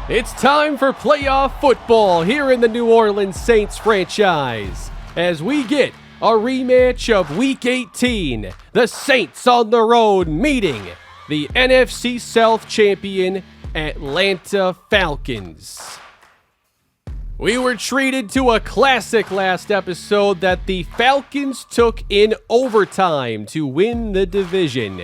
It's time for playoff football here in the New Orleans Saints franchise as we get a rematch of Week 18. The Saints on the road meeting the NFC South champion Atlanta Falcons. We were treated to a classic last episode that the Falcons took in overtime to win the division.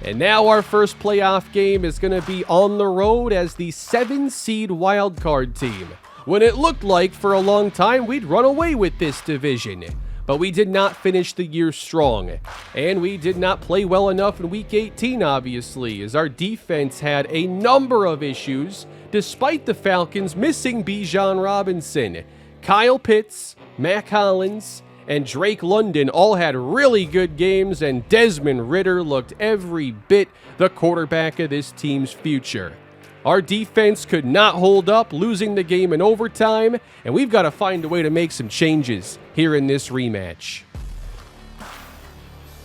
And now our first playoff game is going to be on the road as the 7-seed Wildcard team, when it looked like for a long time we'd run away with this division. But we did not finish the year strong, and we did not play well enough in Week 18, obviously, as our defense had a number of issues, despite the Falcons missing Bijan Robinson. Kyle Pitts, Mac Hollins, and Drake London all had really good games, and Desmond Ridder looked every bit the quarterback of this team's future. Our defense could not hold up, losing the game in overtime, and we've got to find a way to make some changes here in this rematch.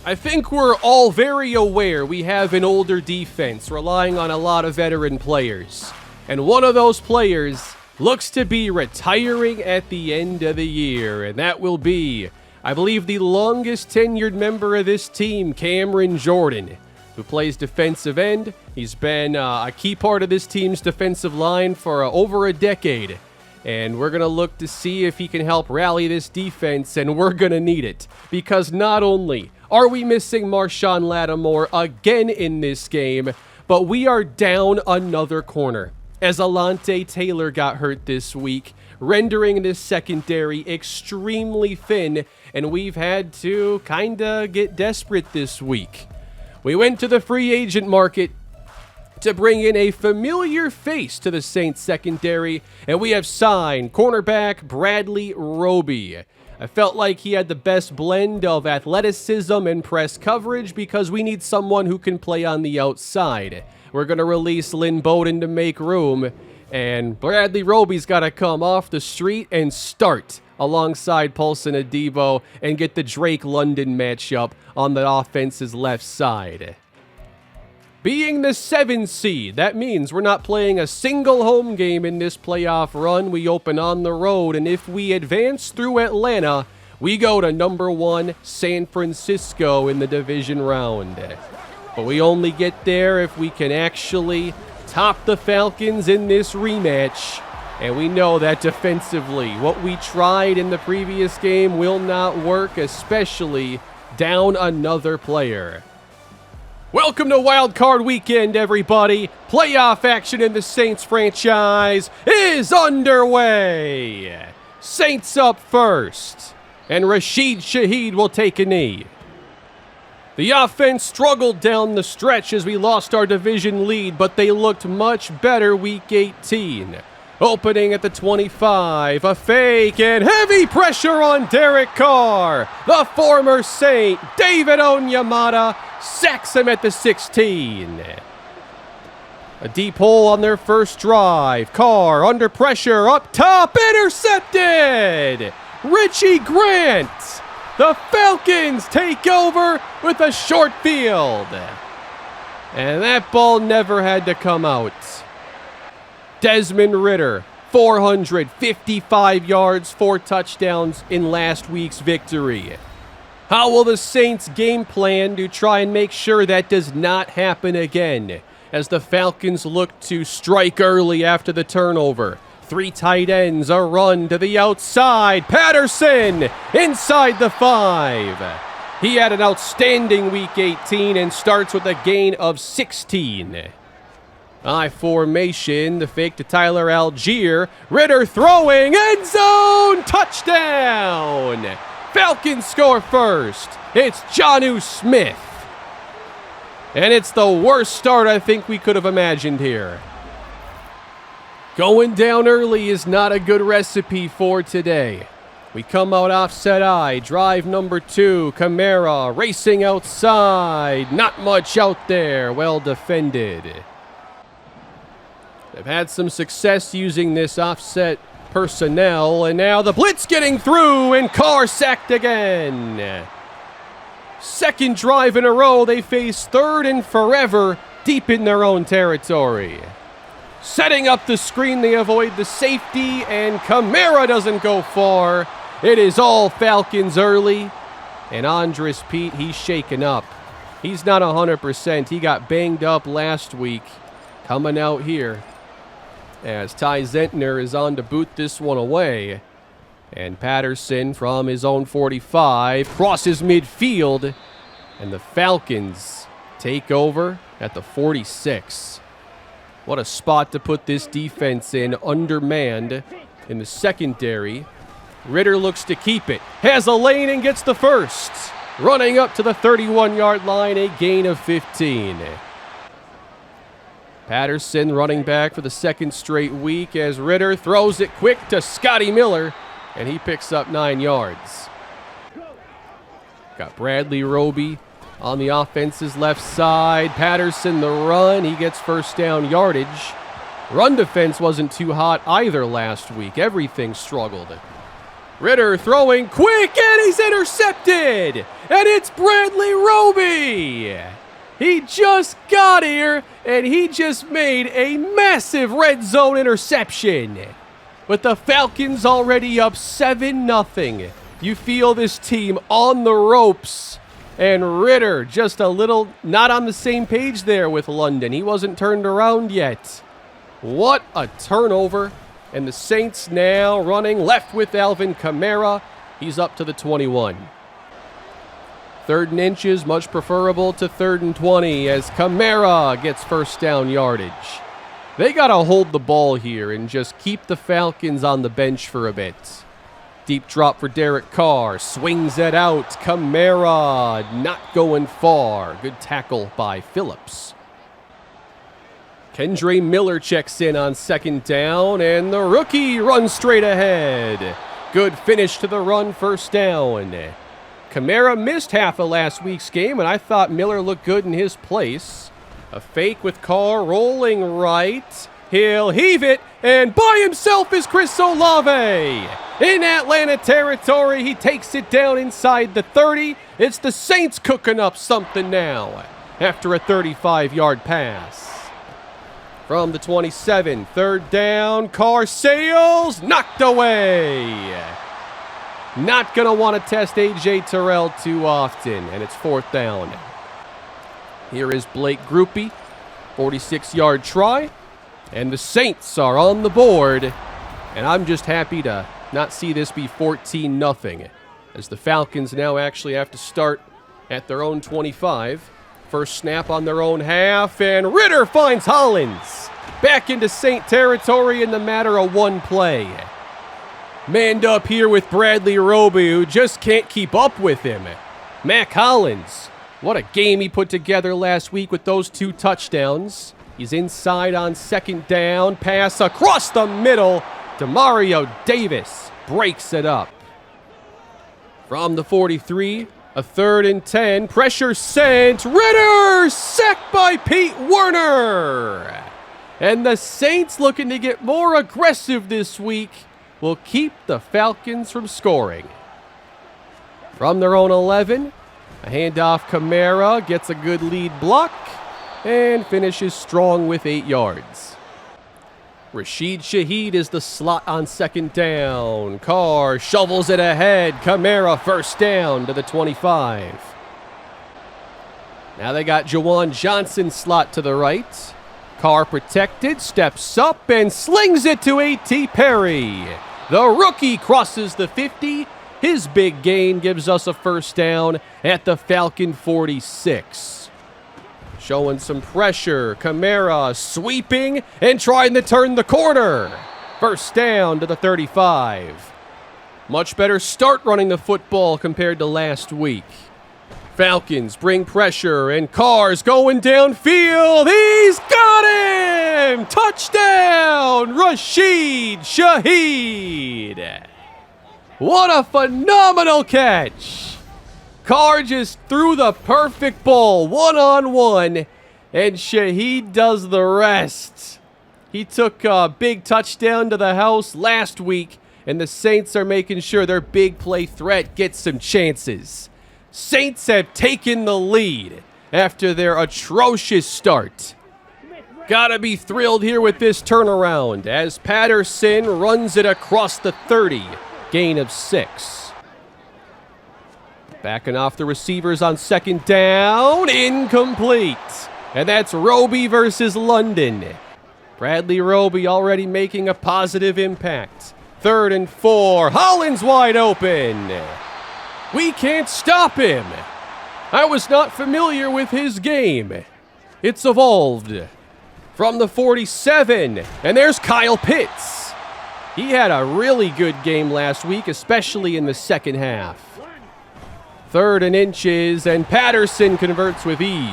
I think we're all very aware we have an older defense relying on a lot of veteran players, and one of those players looks to be retiring at the end of the year, and that will be, I believe, the longest tenured member of this team, Cameron Jordan, who plays defensive end. He's been a key part of this team's defensive line for over a decade, and we're going to look to see if he can help rally this defense, and we're going to need it, because not only are we missing Marshawn Lattimore again in this game, but we are down another corner, as Alontae Taylor got hurt this week, rendering this secondary extremely thin, and we've had to kinda get desperate this week. We went to the free agent market to bring in a familiar face to the Saints secondary, and we have signed cornerback Bradley Roby. I felt like he had the best blend of athleticism and press coverage because we need someone who can play on the outside. We're going to release Lynn Bowden to make room, and Bradley Roby's got to come off the street and start alongside Paulson Adebo and get the Drake London matchup on the offense's left side. Being the 7 seed, that means we're not playing a single home game in this playoff run. We open on the road, and if we advance through Atlanta, we go to number 1 San Francisco in the division round. But we only get there if we can actually top the Falcons in this rematch. And we know that defensively, what we tried in the previous game will not work, especially down another player. Welcome to Wildcard Weekend, everybody. Playoff action in the Saints franchise is underway. Saints up first, and Rashid Shaheed will take a knee. The offense struggled down the stretch as we lost our division lead, but they looked much better Week 18. Opening at the 25, a fake and heavy pressure on Derek Carr. The former Saint, David Onyemata, sacks him at the 16. A deep hole on their first drive. Carr under pressure, up top, intercepted! Richie Grant! The Falcons take over with a short field. And that ball never had to come out. Desmond Ridder, 455 yards, 4 touchdowns in last week's victory. How will the Saints game plan to try and make sure that does not happen again, as the Falcons look to strike early after the turnover? 3 tight ends, a run to the outside. Patterson inside the 5. He had an outstanding Week 18 and starts with a gain of 16. I formation, the fake to Tyler Algier. Ridder throwing, end zone, touchdown! Falcons score first. It's Jonnu Smith. And it's the worst start I think we could have imagined here. Going down early is not a good recipe for today. We come out offset eye, drive number 2, Kamara racing outside. Not much out there, well defended. They've had some success using this offset personnel, and now the blitz getting through, and Carr sacked again. Second drive in a row, they face 3rd and forever deep in their own territory. Setting up the screen, they avoid the safety, and Kamara doesn't go far. It is all Falcons early, and Andres Pete, he's shaken up. He's not 100%. He got banged up last week. Coming out here as Ty Zentner is on to boot this one away. And Patterson from his own 45 crosses midfield, and the Falcons take over at the 46. What a spot to put this defense in, undermanned in the secondary. Ritter looks to keep it, has a lane and gets the first. Running up to the 31-yard line, a gain of 15. Patterson running back for the second straight week as Ritter throws it quick to Scotty Miller, and he picks up 9 yards. Got Bradley Roby on the offense's left side. Patterson the run. He gets first down yardage. Run defense wasn't too hot either last week. Everything struggled. Ritter throwing quick, and he's intercepted. And it's Bradley Roby. He just got here, and he just made a massive red zone interception. With the Falcons already up 7-0. You feel this team on the ropes. And Ritter just a little not on the same page there with London. He wasn't turned around yet. What a turnover. And the Saints now running left with Alvin Kamara. He's up to the 21. 3rd and inches, much preferable to 3rd and 20 as Kamara gets first down yardage. They got to hold the ball here and just keep the Falcons on the bench for a bit. Deep drop for Derek Carr. Swings it out. Kamara not going far. Good tackle by Phillips. Kendre Miller checks in on 2nd down, and the rookie runs straight ahead. Good finish to the run, 1st down. Kamara missed half of last week's game, and I thought Miller looked good in his place. A fake with Carr rolling right. He'll heave it, and by himself is Chris Olave. In Atlanta territory, he takes it down inside the 30. It's the Saints cooking up something now after a 35-yard pass. From the 27, 3rd down, Carr sails, knocked away. Not going to want to test A.J. Terrell too often, and it's 4th down. Here is Blake Grupe, 46-yard try. And the Saints are on the board. And I'm just happy to not see this be 14-0. As the Falcons now actually have to start at their own 25. First snap on their own half. And Ritter finds Hollins. Back into Saint territory in the matter of one play. Manned up here with Bradley Roby, who just can't keep up with him. Mac Hollins. What a game he put together last week with those 2 touchdowns. He's inside on 2nd down. Pass across the middle. Demario Davis breaks it up. From the 43, a 3rd and 10. Pressure sent. Ritter sacked by Pete Werner. And the Saints, looking to get more aggressive this week, will keep the Falcons from scoring. From their own 11, a handoff. Kamara gets a good lead block and finishes strong with 8 yards. Rashid Shaheed is the slot on 2nd down. Carr shovels it ahead. Kamara 1st down to the 25. Now they got Jawan Johnson slot to the right. Carr protected, steps up and slings it to A.T. Perry. The rookie crosses the 50. His big gain gives us a 1st down at the Falcon 46. Showing some pressure. Kamara sweeping and trying to turn the corner. 1st down to the 35. Much better start running the football compared to last week. Falcons bring pressure, and Carr's going downfield. He's got him! Touchdown, Rashid Shaheed. What a phenomenal catch. Carr just threw the perfect ball, 1-on-1, and Shaheed does the rest. He took a big touchdown to the house last week, and the Saints are making sure their big play threat gets some chances. Saints have taken the lead after their atrocious start. Gotta be thrilled here with this turnaround as Patterson runs it across the 30. Gain of 6. Backing off the receivers on second down. Incomplete. And that's Roby versus London. Bradley Roby already making a positive impact. 3rd and 4. Hollins wide open. We can't stop him. I was not familiar with his game. It's evolved. From the 47. And there's Kyle Pitts. He had a really good game last week, especially in the second half. 3rd and inches, and Patterson converts with ease.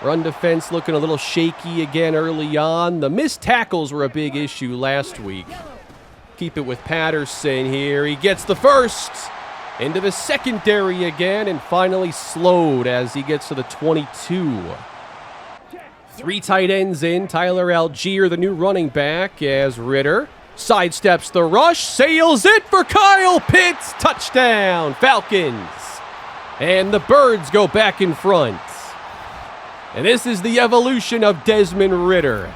Run defense looking a little shaky again early on. The missed tackles were a big issue last week. Keep it with Patterson here. He gets the first. Into the secondary again, and finally slowed as he gets to the 22. 3 tight ends in. Tyler Algier, the new running back, as Ritter sidesteps the rush, sails it for Kyle Pitts. Touchdown, Falcons. And the Birds go back in front. And this is the evolution of Desmond Ritter.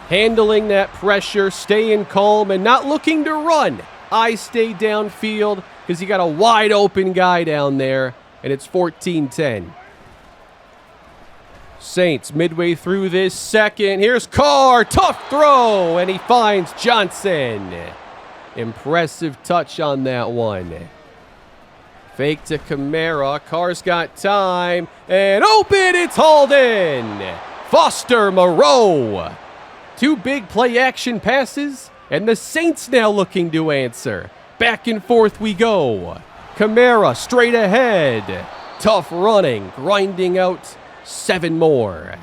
Handling that pressure, staying calm, and not looking to run. I stay downfield because you got a wide open guy down there, and it's 14-10. Saints midway through this second. Here's Carr, tough throw, and he finds Johnson. Impressive touch on that one. Fake to Kamara. Carr's got time, and open, it's hauled in. Foster Moreau. 2 big play action passes, and the Saints now looking to answer. Back and forth we go. Kamara straight ahead. Tough running, grinding out 7 more.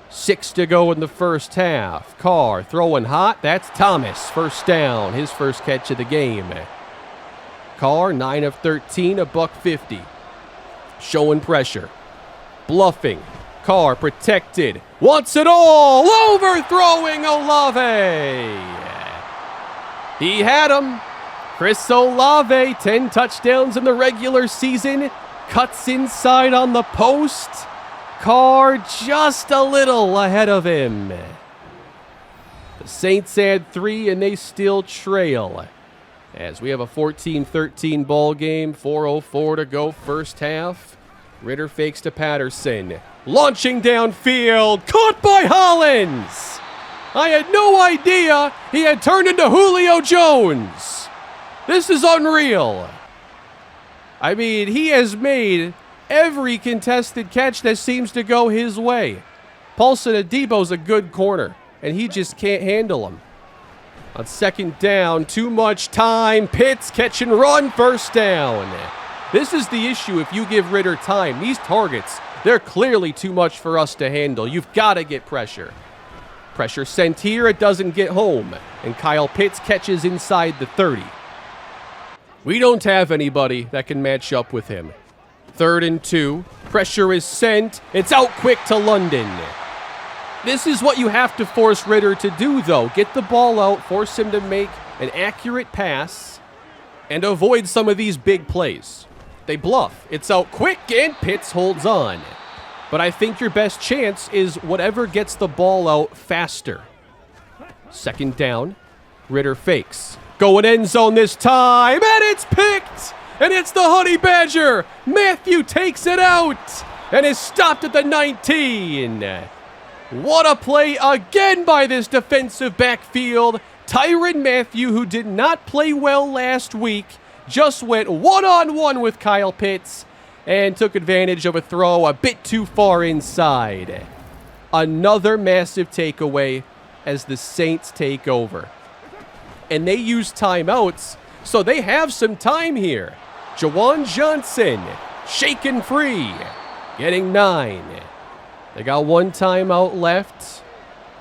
6 to go in the first half. Carr throwing hot. That's Thomas. First down. His first catch of the game. Carr 9 of 13, $150. Showing pressure. Bluffing. Carr protected. Wants it all. Overthrowing Olave. He had him. Chris Olave, 10 touchdowns in the regular season. Cuts inside on the post. Carr just a little ahead of him. The Saints add 3 and they still trail. As we have a 14-13 ball game, 4:04 to go first half. Ritter fakes to Patterson. Launching downfield, caught by Hollins. I had no idea he had turned into Julio Jones. This is unreal. I mean, he has made every contested catch that seems to go his way. Paulson Adebo's a good corner, and he just can't handle him. On second down, too much time. Pitts catch and run, first down. This is the issue if you give Ritter time. These targets, they're clearly too much for us to handle. You've got to get pressure. Pressure sent here, it doesn't get home. And Kyle Pitts catches inside the 30. We don't have anybody that can match up with him. 3rd and 2. Pressure is sent. It's out quick to London. This is what you have to force Ritter to do, though. Get the ball out, force him to make an accurate pass, and avoid some of these big plays. They bluff. It's out quick, and Pitts holds on. But I think your best chance is whatever gets the ball out faster. Second down. Ritter fakes. Going end zone this time, and it's picked! And it's the Honey Badger! Matthew takes it out! And is stopped at the 19. What a play again by this defensive backfield. Tyrann Mathieu, who did not play well last week, just went one-on-one with Kyle Pitts and took advantage of a throw a bit too far inside. Another massive takeaway as the Saints take over. And they use timeouts, so they have some time here. Jawan Johnson, shaken free, getting 9. They got 1 timeout left.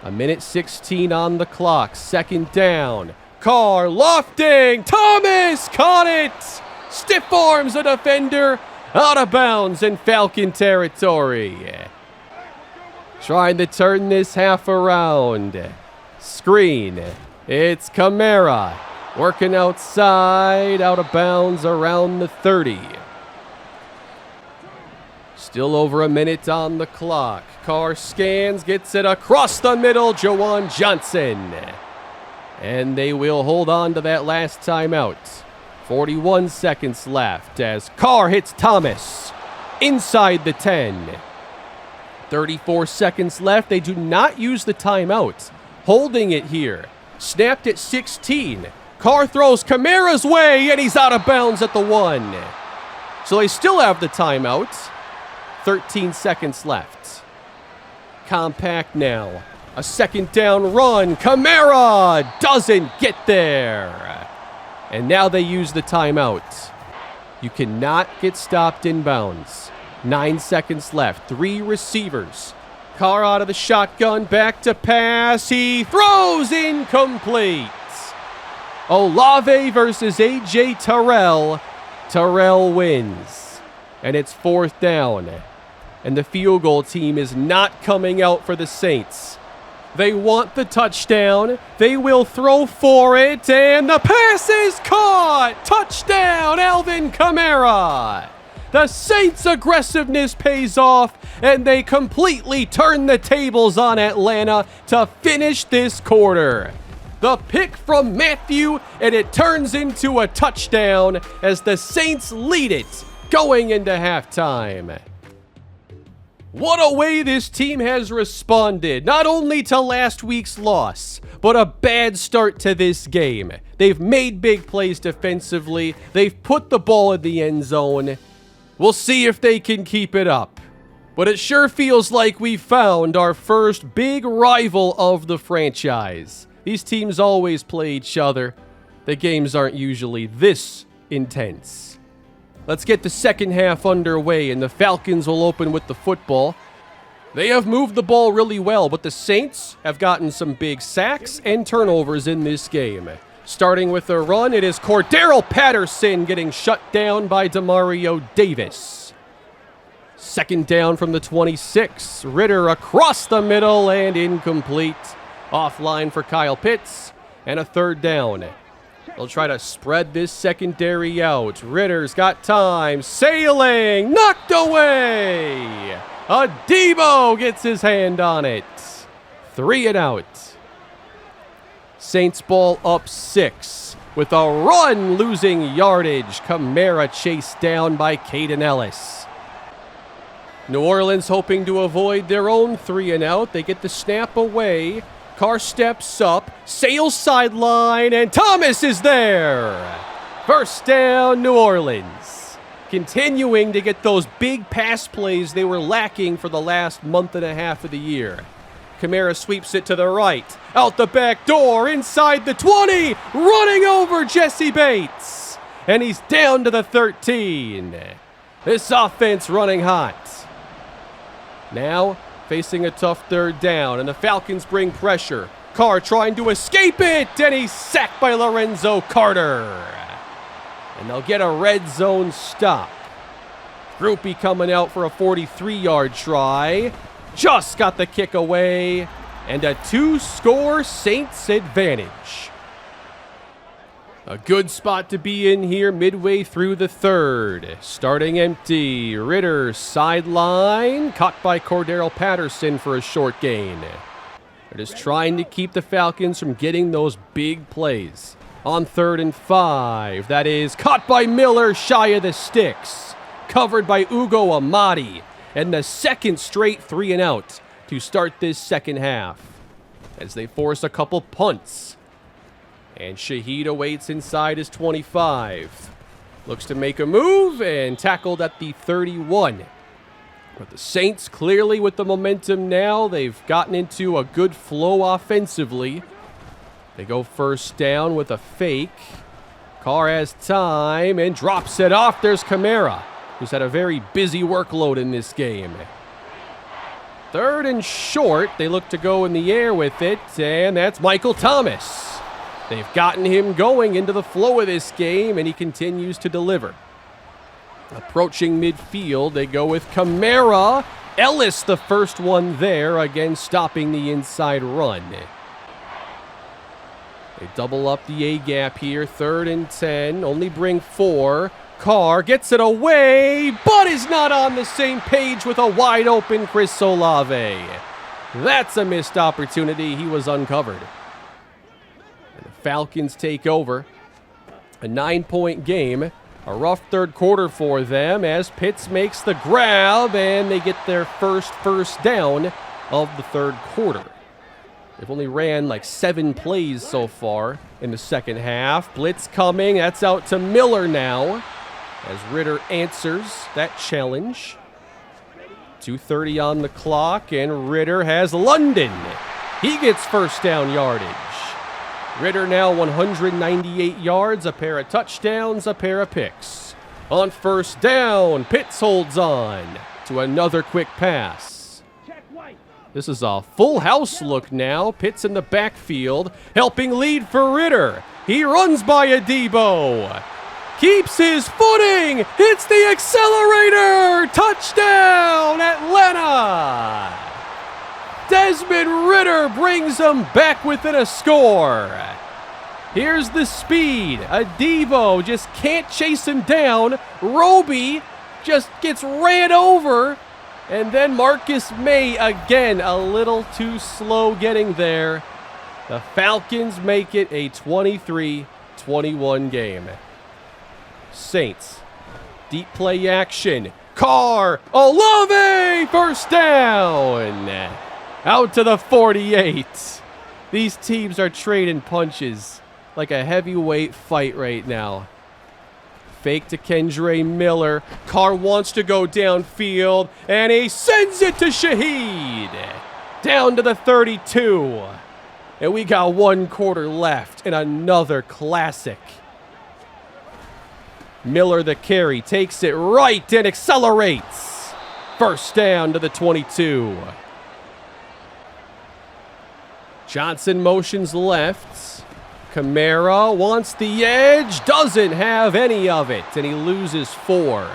1:16 on the clock. Second down. Carr lofting. Thomas caught it. Stiff arms a defender. Out of bounds in Falcon territory. Trying to turn this half around. Screen. It's Kamara. Working outside. Out of bounds around the 30. Still over a minute on the clock. Carr scans, gets it across the middle, Juwan Johnson. And they will hold on to that last timeout. 41 seconds left as Carr hits Thomas inside the 10. 34 seconds left. They do not use the timeout. Holding it here. Snapped at 16. Carr throws Kamara's way, and he's out of bounds at the 1. So they still have the timeout. 13 seconds left. Compact now. A second down run. Kamara doesn't get there. And now they use the timeout. You cannot get stopped in bounds. 9 seconds left. 3 receivers. Carr out of the shotgun. Back to pass. He throws incomplete. Olave versus A.J. Terrell. Terrell wins. And it's 4th down. And the field goal team is not coming out for the Saints. They want the touchdown. They will throw for it. And the pass is caught. Touchdown, Alvin Kamara. The Saints' aggressiveness pays off. And they completely turn the tables on Atlanta to finish this quarter. The pick from Matthew, and it turns into a touchdown as the Saints lead it going into halftime. What a way this team has responded, not only to last week's loss, but a bad start to this game. They've made big plays defensively. They've put the ball in the end zone. We'll see if they can keep it up. But it sure feels like we found our first big rival of the franchise. These teams always play each other. The games aren't usually this intense. Let's get the second half underway, and the Falcons will open with the football. They have moved the ball really well, but the Saints have gotten some big sacks and turnovers in this game. Starting with a run, it is Cordero Patterson getting shut down by Demario Davis. Second down from the 26. Ritter across the middle and incomplete. Offline for Kyle Pitts, and a third down. They'll try to spread this secondary out. Ritter's got time. Sailing. Knocked away. Adebo gets his hand on it. 3 and out. Saints ball up 6. With a run losing yardage. Kamara chased down by Caden Ellis. New Orleans hoping to avoid their own 3 and out. They get the snap away. Carr steps up, sails sideline, and Thomas is there. First down, New Orleans. Continuing to get those big pass plays they were lacking for the last month and a half of the year. Kamara sweeps it to the right, out the back door, inside the 20, running over Jesse Bates. And he's down to the 13. This offense running hot. Now, facing a tough third down, and the Falcons bring pressure. Carr trying to escape it, and he's sacked by Lorenzo Carter. And they'll get a red zone stop. Groupie coming out for a 43-yard try. Just got the kick away, and a 2-score Saints advantage. A good spot to be in here midway through the third. Starting empty. Ritter sideline. Caught by Cordero Patterson for a short gain. They're just trying to keep the Falcons from getting those big plays. On 3rd and 5. That is caught by Miller shy of the sticks. Covered by Ugo Amadi. And the second straight 3 and out to start this second half. As they force a couple punts. And Shaheed awaits inside his 25. Looks to make a move and tackled at the 31. But the Saints clearly with the momentum now. They've gotten into a good flow offensively. They go first down with a fake. Carr has time and drops it off. There's Kamara, who's had a very busy workload in this game. 3rd and short. They look to go in the air with it, and that's Michael Thomas. They've gotten him going into the flow of this game, and he continues to deliver. Approaching midfield, they go with Kamara. Ellis, the first one there, again stopping the inside run. They double up the A-gap here, 3rd and 10, only bring 4. Carr gets it away, but is not on the same page with a wide open Chris Olave. That's a missed opportunity. He was uncovered. And the Falcons take over. A 9-point game. A rough third quarter for them as Pitts makes the grab and they get their first down of the third quarter. They've only ran like 7 plays so far in the second half. Blitz coming. That's out to Miller now as Ritter answers that challenge. 2:30 on the clock and Ritter has London. He gets first down yardage. Ritter now 198 yards, a pair of touchdowns, a pair of picks. On first down, Pitts holds on to another quick pass. This is a full house look now. Pitts in the backfield, helping lead for Ritter. He runs by Adebo. Keeps his footing, hits the accelerator. Touchdown, Atlanta. Desmond Ritter brings them back within a score. Here's the speed. Adebo just can't chase him down. Roby just gets ran over. And then Marcus May again a little too slow getting there. The Falcons make it a 23-21 game. Saints. Deep play action. Carr. Olave. First down. Out to the 48. These teams are trading punches like a heavyweight fight right now. Fake to Kendre Miller. Carr wants to go downfield, and he sends it to Shaheed. Down to the 32. And we got 1 quarter left in another classic. Miller the carry, takes it right and accelerates. First down to the 22. Johnson motions left. Kamara wants the edge, doesn't have any of it, and he loses 4.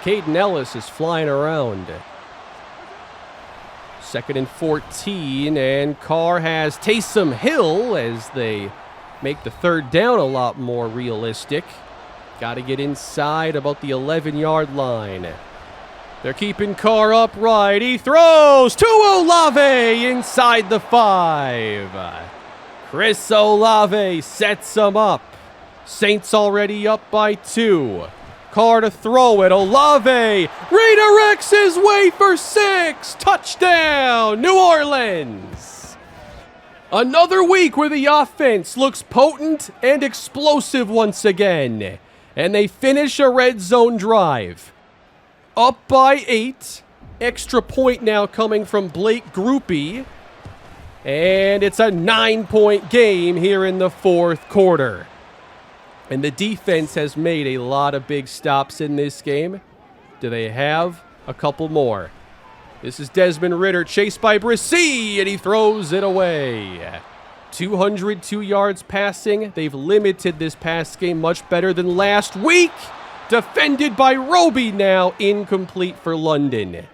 Caden Ellis is flying around. 2nd and 14, and Carr has Taysom Hill as they make the third down a lot more realistic. Got to get inside about the 11-yard line. They're keeping Carr upright. He throws to Olave inside the 5. Chris Olave sets him up. Saints already up by 2. Carr to throw it. Olave redirects his way for 6. Touchdown, New Orleans. Another week where the offense looks potent and explosive once again. And they finish a red zone drive. Up by 8. Extra point now coming from Blake Groupie. And it's a 9-point game here in the fourth quarter. And the defense has made a lot of big stops in this game. Do they have a couple more? This is Desmond Ritter chased by Brissy, and he throws it away. 202 yards passing. They've limited this pass game much better than last week. Defended by Roby now, incomplete for London.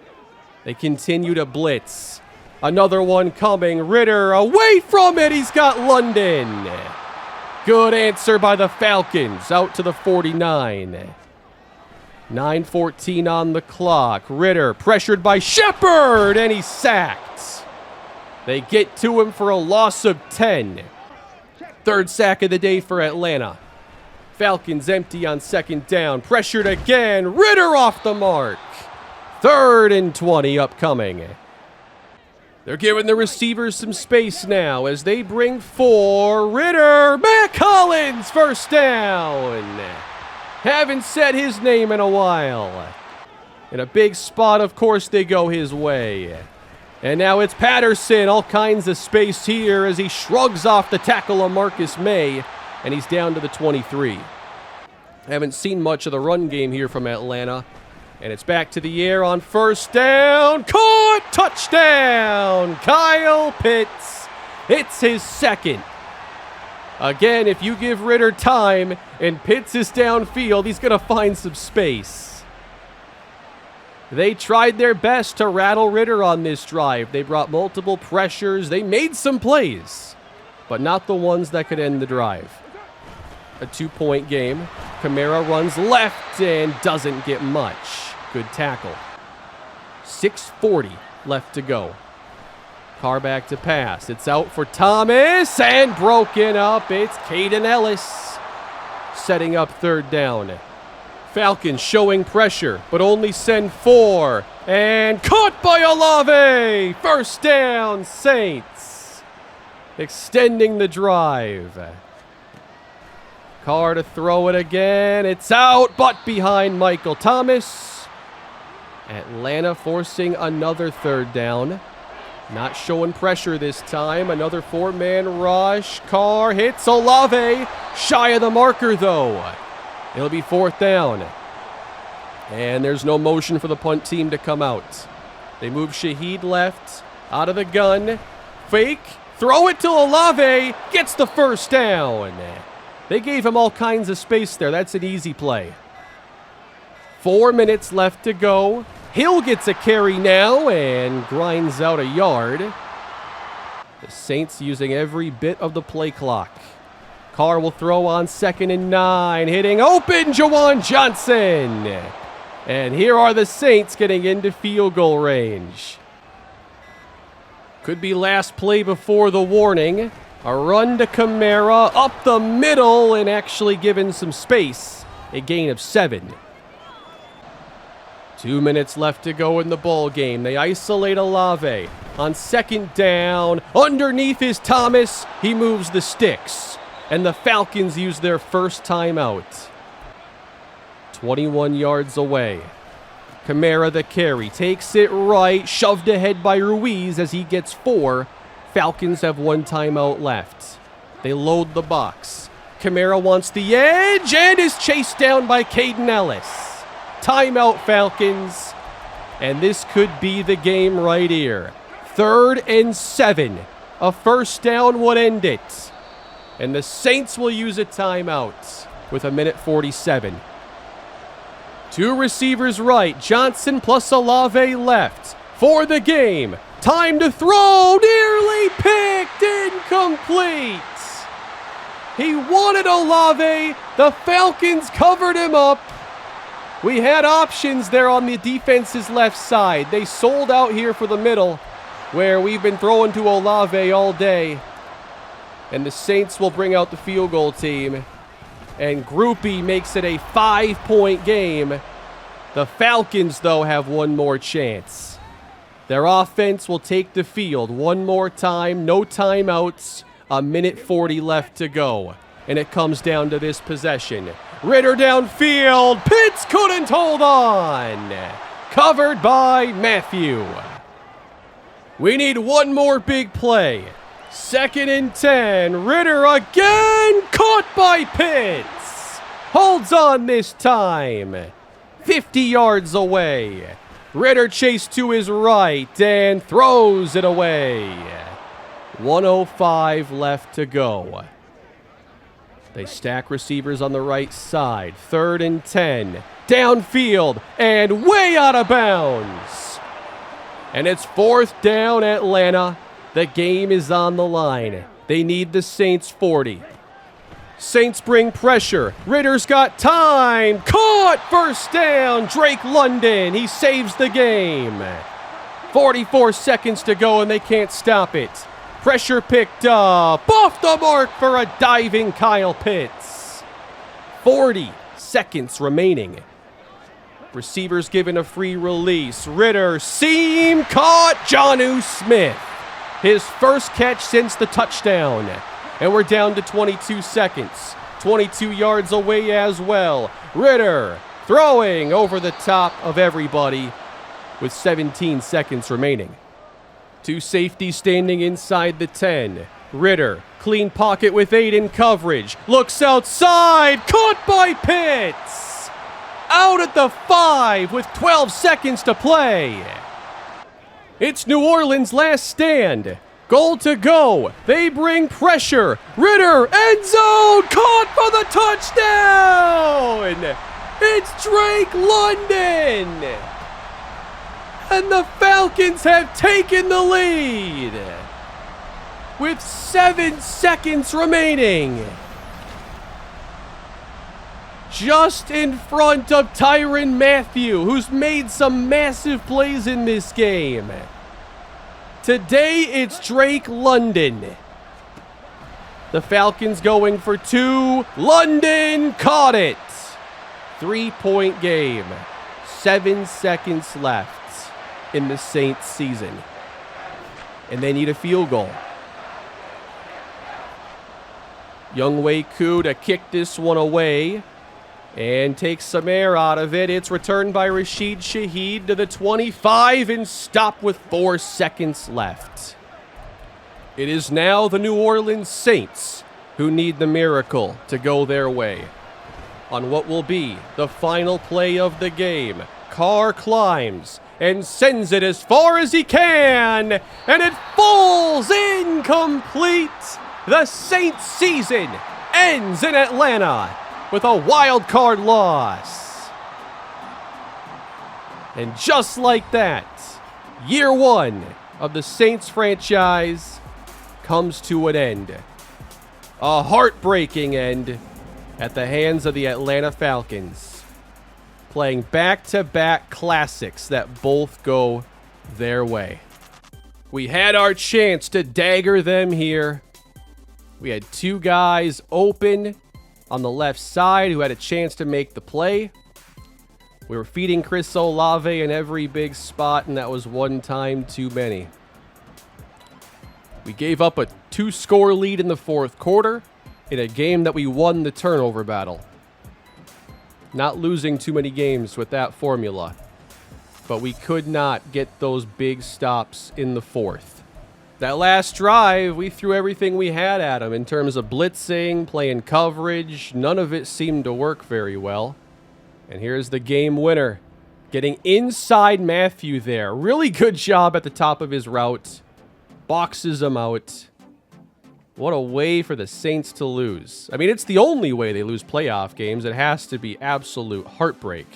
They continue to blitz. Another one coming. Ritter away from it. He's got London. Good answer by the Falcons. Out to the 49. 9:14 on the clock. Ritter pressured by Shepard, and he's sacked. They get to him for a loss of 10. Third sack of the day for Atlanta. Falcons empty on second down. Pressured again. Ritter off the mark. 3rd and 20 upcoming. They're giving the receivers some space now as they bring 4. Ritter. Matt Collins. First down. Haven't said his name in a while. In a big spot, of course, they go his way. And now it's Patterson. All kinds of space here as he shrugs off the tackle of Marcus May. And he's down to the 23. Haven't seen much of the run game here from Atlanta. And it's back to the air on first down. Caught! Touchdown! Kyle Pitts. It's his second. Again, if you give Ritter time and Pitts is downfield, he's going to find some space. They tried their best to rattle Ritter on this drive. They brought multiple pressures. They made some plays, but not the ones that could end the drive. A 2-point game. Kamara runs left and doesn't get much. Good tackle. 6:40 left to go. Carr back to pass. It's out for Thomas and broken up. It's Caden Ellis setting up third down. Falcons showing pressure, but only send 4. And caught by Olave. First down, Saints. Extending the drive. Carr to throw it again. It's out, but behind Michael Thomas. Atlanta forcing another third down. Not showing pressure this time. Another 4-man rush. Carr hits Olave. Shy of the marker, though. It'll be fourth down. And there's no motion for the punt team to come out. They move Shaheed left. Out of the gun. Fake. Throw it to Olave. Gets the first down. They gave him all kinds of space there. That's an easy play. 4 minutes left to go. Hill gets a carry now and grinds out a yard. The Saints using every bit of the play clock. Carr will throw on 2nd and 9. Hitting open, Jawan Johnson. And here are the Saints getting into field goal range. Could be last play before the warning. A run to Kamara up the middle and actually given some space. A gain of 7. 2 minutes left to go in the ball game. They isolate Olave. On 2nd down, underneath is Thomas. He moves the sticks. And the Falcons use their first timeout. 21 yards away. Kamara the carry. Takes it right. Shoved ahead by Ruiz as he gets 4. Falcons have 1 timeout left. They load the box. Kamara wants the edge and is chased down by Caden Ellis. Timeout, Falcons. And this could be the game right here. 3rd and 7. A first down would end it. And the Saints will use a timeout with 1:47. 2 receivers right. Johnson plus Olave left for the game. Time to throw. Nearly picked. Incomplete. He wanted Olave. The Falcons covered him up. We had options there on the defense's left side. They sold out here for the middle, where we've been throwing to Olave all day. And the Saints will bring out the field goal team. And Groupie makes it a 5-point game. The Falcons, though, have 1 more chance. Their offense will take the field 1 more time. No timeouts. 1:40 left to go. And it comes down to this possession. Ritter downfield. Pitts couldn't hold on. Covered by Matthew. We need 1 more big play. 2nd and 10. Ritter again. Caught by Pitts. Holds on this time. 50 yards away. Ritter chased to his right and throws it away. 1:05 left to go. They stack receivers on the right side. 3rd and 10. Downfield and way out of bounds. And it's 4th down, Atlanta. The game is on the line. They need the Saints 40. Saints bring pressure. Ritter's got time. Caught! First down. Drake London. He saves the game. 44 seconds to go and they can't stop it. Pressure picked up. Off the mark for a diving Kyle Pitts. 40 seconds remaining. Receivers given a free release. Ritter, seam caught. Jonnu Smith. His first catch since the touchdown. And we're down to 22 seconds. 22 yards away as well. Ritter throwing over the top of everybody with 17 seconds remaining. 2 safeties standing inside the 10. Ritter, clean pocket with 8 in coverage. Looks outside. Caught by Pitts. Out at the 5 with 12 seconds to play. It's New Orleans' last stand. Goal to go. They bring pressure. Ritter, end zone. Caught for the touchdown. It's Drake London. And the Falcons have taken the lead with 7 seconds remaining. just in front of Tyrann Mathieu, who's made some massive plays in this game. Today, it's Drake London. The Falcons going for 2. London caught it. 3-point game. 7 seconds left in the Saints season. And they need a field goal. Younghoe Koo to kick this one away and take some air out of it. It's returned by Rashid Shaheed to the 25 and stopped with 4 seconds left. It is now the New Orleans Saints who need the miracle to go their way. On what will be the final play of the game, Carr climbs and sends it as far as he can, and it falls incomplete. The Saints season ends in Atlanta with a wild card loss. And just like that, year 1 of the Saints franchise comes to an end. A heartbreaking end at the hands of the Atlanta Falcons, playing back-to-back classics that both go their way. We had our chance to dagger them here. We had 2 guys open on the left side who had a chance to make the play. We were feeding Chris Olave in every big spot, and that was one time too many. We gave up a 2-score lead in the 4th quarter in a game that we won the turnover battle. Not losing too many games with that formula, but we could not get those big stops in the 4th. That last drive, we threw everything we had at him in terms of blitzing, playing coverage. None of it seemed to work very well. And here's the game winner, getting inside Mathieu there. Really good job at the top of his route. Boxes him out. What a way for the Saints to lose. I mean, it's the only way they lose playoff games. It has to be absolute heartbreak.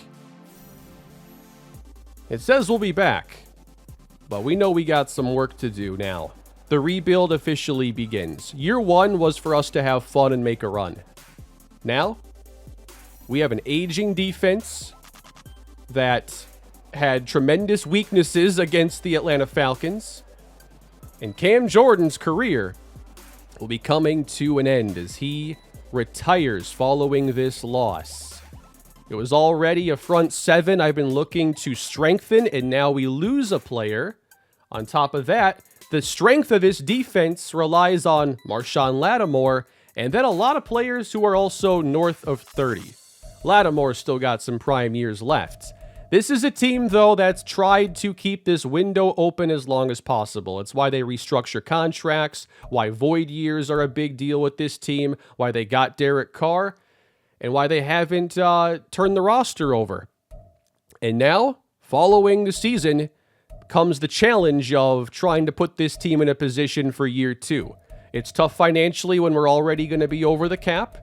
It says we'll be back, but we know we got some work to do now. The rebuild officially begins. Year 1 was for us to have fun and make a run. Now, we have an aging defense that had tremendous weaknesses against the Atlanta Falcons. And Cam Jordan's career will be coming to an end as he retires following this loss. It was already a front 7 I've been looking to strengthen, and now we lose a player. On top of that, the strength of this defense relies on Marshawn Lattimore, and then a lot of players who are also north of 30. Lattimore's still got some prime years left. This is a team, though, that's tried to keep this window open as long as possible. It's why they restructure contracts, why void years are a big deal with this team, why they got Derek Carr, and why they haven't turned the roster over. And now, following the season, comes the challenge of trying to put this team in a position for year 2. It's tough financially when we're already going to be over the cap,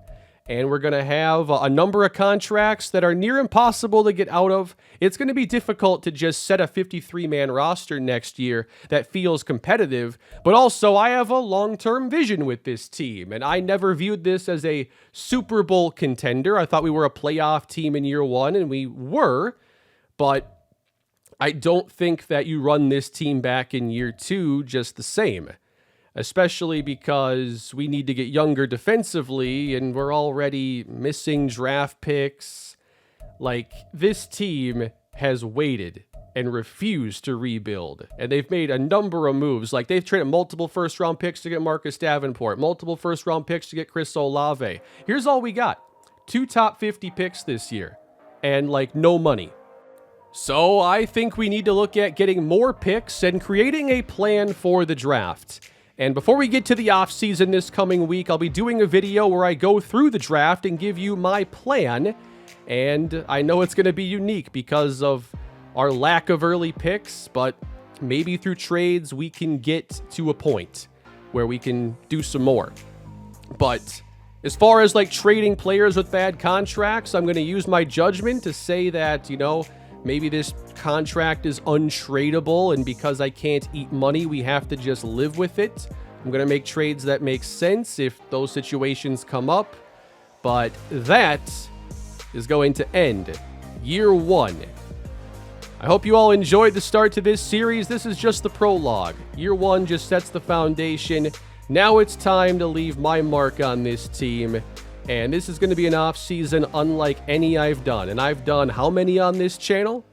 and we're going to have a number of contracts that are near impossible to get out of. It's going to be difficult to just set a 53-man roster next year that feels competitive, but also I have a long-term vision with this team, and I never viewed this as a Super Bowl contender. I thought we were a playoff team in year 1, and we were, but I don't think that you run this team back in year 2 just the same, especially because we need to get younger defensively and we're already missing draft picks. Like, this team has waited and refused to rebuild, and they've made a number of moves. Like, they've traded multiple first-round picks to get Marcus Davenport, multiple first-round picks to get Chris Olave. Here's all we got. 2 top 50 picks this year and, like, no money. So I think we need to look at getting more picks and creating a plan for the draft. And before we get to the offseason this coming week, I'll be doing a video where I go through the draft and give you my plan. And I know it's going to be unique because of our lack of early picks, but maybe through trades we can get to a point where we can do some more. But as far as like trading players with bad contracts, I'm going to use my judgment to say that, maybe this contract is untradeable, and because I can't eat money, we have to just live with it. I'm going to make trades that make sense if those situations come up. But that is going to end year 1. I hope you all enjoyed the start to this series. This is just the prologue. Year 1 just sets the foundation. Now it's time to leave my mark on this team. And this is going to be an off-season unlike any I've done. And I've done how many on this channel?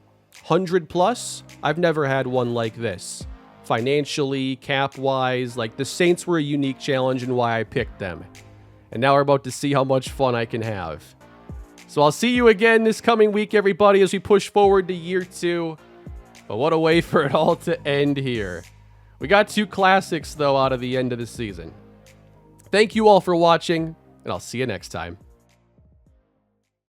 100 plus? I've never had one like this. Financially, cap-wise, like the Saints were a unique challenge and why I picked them. And now we're about to see how much fun I can have. So I'll see you again this coming week, everybody, as we push forward to year 2. But what a way for it all to end here. We got 2 classics, though, out of the end of the season. Thank you all for watching, and I'll see you next time.